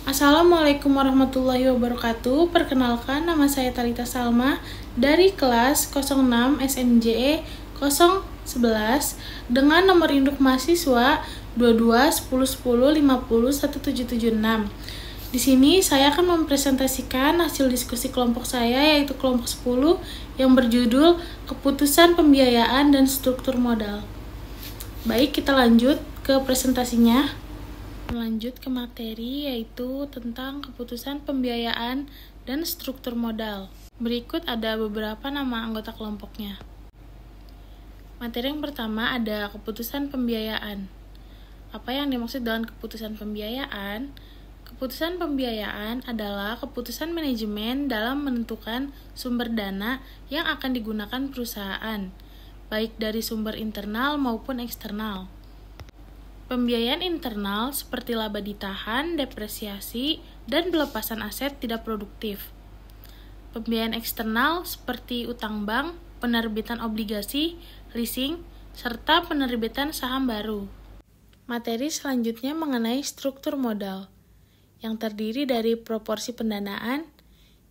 Assalamualaikum warahmatullahi wabarakatuh. Perkenalkan, nama saya Talita Salma dari kelas 06 SNJE 011 dengan nomor induk mahasiswa 22 10 10 50 1776. Di sini saya akan mempresentasikan hasil diskusi kelompok saya, yaitu kelompok 10 yang berjudul Keputusan Pembiayaan dan Struktur Modal. Baik, kita lanjut ke presentasinya. Lanjut ke materi, yaitu tentang keputusan pembiayaan dan struktur modal. Berikut ada beberapa nama anggota kelompoknya. Materi yang pertama ada keputusan pembiayaan. Apa yang dimaksud dengan keputusan pembiayaan? Keputusan pembiayaan adalah keputusan manajemen dalam menentukan sumber dana yang akan digunakan perusahaan, baik dari sumber internal maupun eksternal. Pembiayaan internal seperti laba ditahan, depresiasi, dan pelepasan aset tidak produktif. Pembiayaan eksternal seperti utang bank, penerbitan obligasi, leasing, serta penerbitan saham baru. Materi selanjutnya mengenai struktur modal, yang terdiri dari proporsi pendanaan,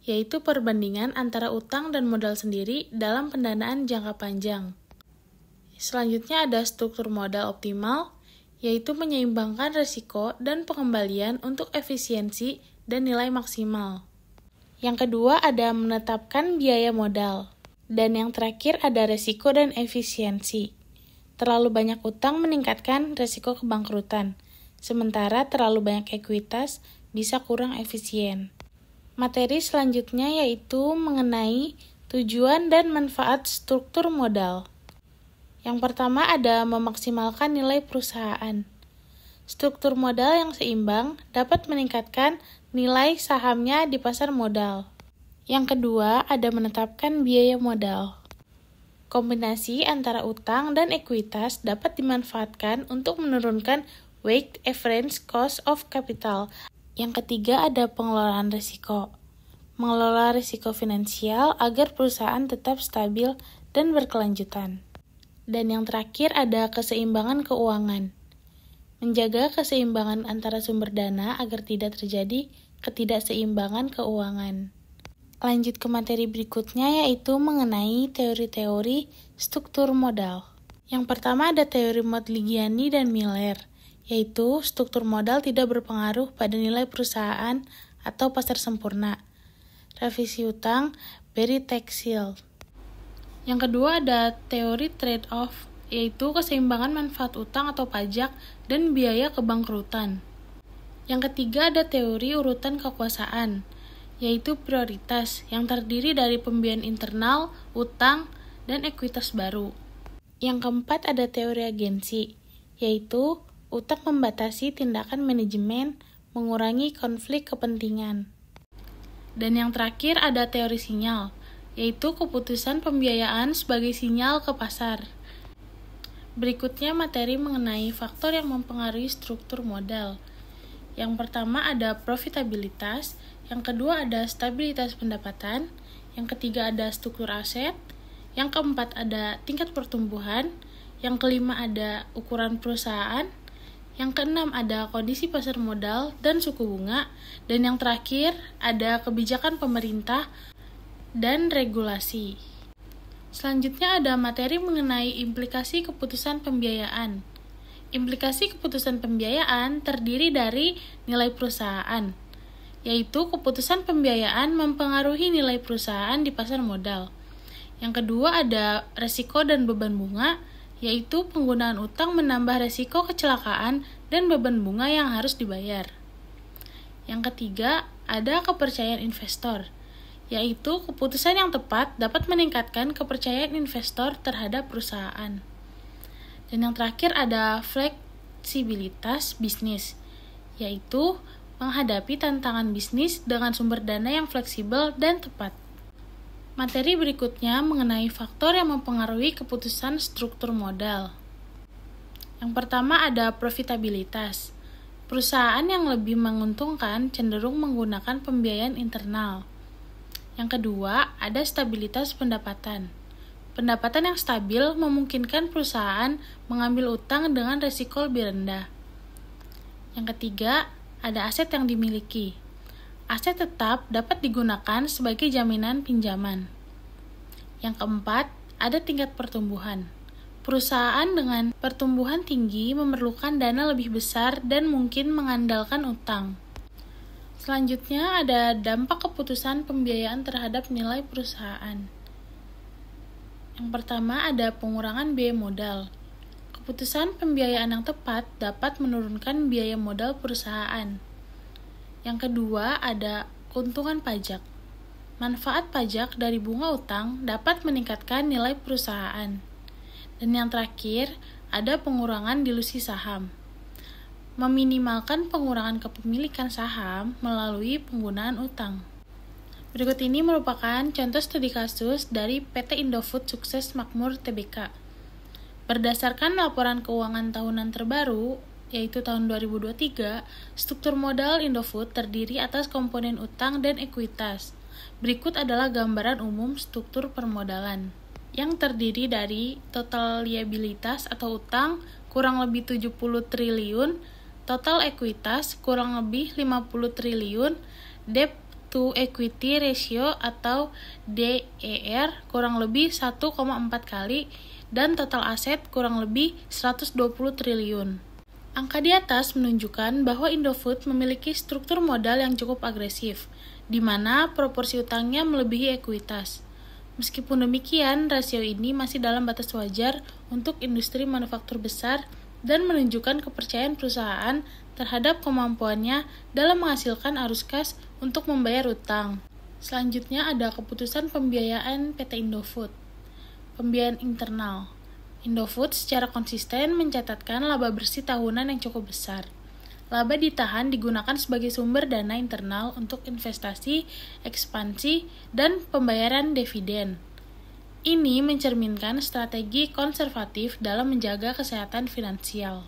yaitu perbandingan antara utang dan modal sendiri dalam pendanaan jangka panjang. Selanjutnya ada struktur modal optimal, yaitu menyeimbangkan risiko dan pengembalian untuk efisiensi dan nilai maksimal. Yang kedua ada menetapkan biaya modal. Dan yang terakhir ada risiko dan efisiensi. Terlalu banyak utang meningkatkan risiko kebangkrutan, sementara terlalu banyak ekuitas bisa kurang efisien. Materi selanjutnya yaitu mengenai tujuan dan manfaat struktur modal. Yang pertama ada memaksimalkan nilai perusahaan. Struktur modal yang seimbang dapat meningkatkan nilai sahamnya di pasar modal. Yang kedua ada menetapkan biaya modal. Kombinasi antara utang dan ekuitas dapat dimanfaatkan untuk menurunkan weighted average cost of capital. Yang ketiga ada pengelolaan risiko. Mengelola risiko finansial agar perusahaan tetap stabil dan berkelanjutan. Dan yang terakhir ada keseimbangan keuangan. Menjaga keseimbangan antara sumber dana agar tidak terjadi ketidakseimbangan keuangan. Lanjut ke materi berikutnya yaitu mengenai teori-teori struktur modal. Yang pertama ada teori Modigliani dan Miller, yaitu struktur modal tidak berpengaruh pada nilai perusahaan atau pasar sempurna. Revisi utang Barry Texil. Yang kedua ada teori trade-off, yaitu keseimbangan manfaat utang atau pajak dan biaya kebangkrutan. Yang ketiga ada teori urutan kekuasaan, yaitu prioritas yang terdiri dari pembiayaan internal, utang, dan ekuitas baru. Yang keempat ada teori agensi, yaitu utang membatasi tindakan manajemen, mengurangi konflik kepentingan. Dan yang terakhir ada teori sinyal, yaitu keputusan pembiayaan sebagai sinyal ke pasar. Berikutnya materi mengenai faktor yang mempengaruhi struktur modal. Yang pertama ada profitabilitas, yang kedua ada stabilitas pendapatan, yang ketiga ada struktur aset, yang keempat ada tingkat pertumbuhan, yang kelima ada ukuran perusahaan, yang keenam ada kondisi pasar modal dan suku bunga, dan yang terakhir ada kebijakan pemerintah dan regulasi. Selanjutnya ada materi mengenai implikasi keputusan pembiayaan. Implikasi keputusan pembiayaan terdiri dari nilai perusahaan, yaitu keputusan pembiayaan mempengaruhi nilai perusahaan di pasar modal. Yang kedua ada resiko dan beban bunga, yaitu penggunaan utang menambah resiko kecelakaan dan beban bunga yang harus dibayar. Yang ketiga ada kepercayaan investor, yaitu keputusan yang tepat dapat meningkatkan kepercayaan investor terhadap perusahaan. Dan yang terakhir ada fleksibilitas bisnis, yaitu menghadapi tantangan bisnis dengan sumber dana yang fleksibel dan tepat. Materi berikutnya mengenai faktor yang mempengaruhi keputusan struktur modal. Yang pertama ada profitabilitas. Perusahaan yang lebih menguntungkan cenderung menggunakan pembiayaan internal. Yang kedua, ada stabilitas pendapatan. Pendapatan yang stabil memungkinkan perusahaan mengambil utang dengan risiko lebih rendah. Yang ketiga, ada aset yang dimiliki. Aset tetap dapat digunakan sebagai jaminan pinjaman. Yang keempat, ada tingkat pertumbuhan. Perusahaan dengan pertumbuhan tinggi memerlukan dana lebih besar dan mungkin mengandalkan utang. Selanjutnya ada dampak keputusan pembiayaan terhadap nilai perusahaan. Yang pertama ada pengurangan biaya modal. Keputusan pembiayaan yang tepat dapat menurunkan biaya modal perusahaan. Yang kedua, ada keuntungan pajak. Manfaat pajak dari bunga utang dapat meningkatkan nilai perusahaan. Dan yang terakhir, ada pengurangan dilusi saham. Meminimalkan pengurangan kepemilikan saham melalui penggunaan utang. Berikut ini merupakan contoh studi kasus dari PT Indofood Sukses Makmur Tbk. Berdasarkan laporan keuangan tahunan terbaru, yaitu tahun 2023, struktur modal Indofood terdiri atas komponen utang dan ekuitas. Berikut adalah gambaran umum struktur permodalan, yang terdiri dari total liabilitas atau utang kurang lebih 70 triliun, total ekuitas kurang lebih 50 triliun, debt to equity ratio atau DER kurang lebih 1,4 kali, dan total aset kurang lebih 120 triliun. Angka di atas menunjukkan bahwa Indofood memiliki struktur modal yang cukup agresif, di mana proporsi utangnya melebihi ekuitas. Meskipun demikian, rasio ini masih dalam batas wajar untuk industri manufaktur besar dan menunjukkan kepercayaan perusahaan terhadap kemampuannya dalam menghasilkan arus kas untuk membayar utang. Selanjutnya ada keputusan pembiayaan PT Indofood. Pembiayaan internal. Indofood secara konsisten mencatatkan laba bersih tahunan yang cukup besar. Laba ditahan digunakan sebagai sumber dana internal untuk investasi, ekspansi, dan pembayaran dividen. Ini mencerminkan strategi konservatif dalam menjaga kesehatan finansial.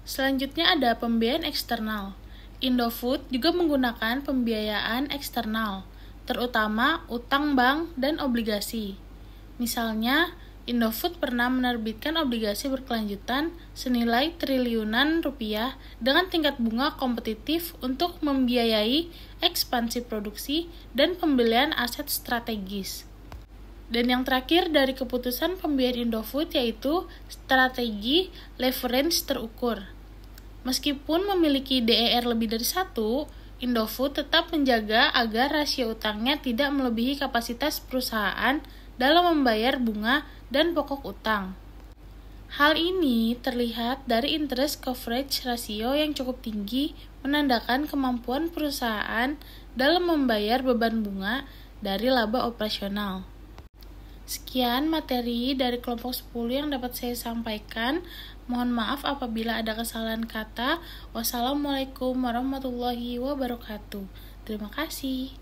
Selanjutnya ada pembiayaan eksternal. Indofood juga menggunakan pembiayaan eksternal, terutama utang bank dan obligasi. Misalnya, Indofood pernah menerbitkan obligasi berkelanjutan senilai triliunan rupiah dengan tingkat bunga kompetitif untuk membiayai ekspansi produksi dan pembelian aset strategis. Dan yang terakhir dari keputusan pembiayaan Indofood yaitu strategi leverage terukur. Meskipun memiliki DER lebih dari 1, Indofood tetap menjaga agar rasio utangnya tidak melebihi kapasitas perusahaan dalam membayar bunga dan pokok utang. Hal ini terlihat dari interest coverage ratio yang cukup tinggi, menandakan kemampuan perusahaan dalam membayar beban bunga dari laba operasional. Sekian materi dari kelompok 10 yang dapat saya sampaikan. Mohon maaf apabila ada kesalahan kata. Wassalamualaikum warahmatullahi wabarakatuh. Terima kasih.